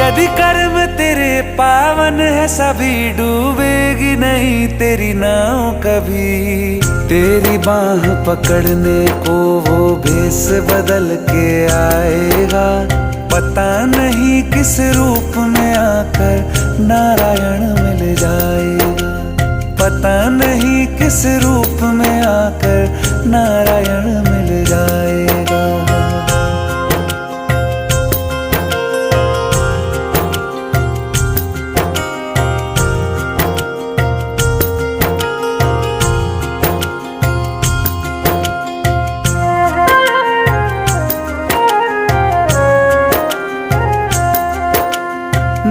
नदी कर्म तेरे पावन है, सभी डूबेगी नहीं तेरी नाव कभी। तेरी बाह पकड़ने को वो भेष बदल के आएगा, पता नहीं किस रूप में आकर नारायण मिल जाएगा। पता नहीं किस रूप में आकर नारायण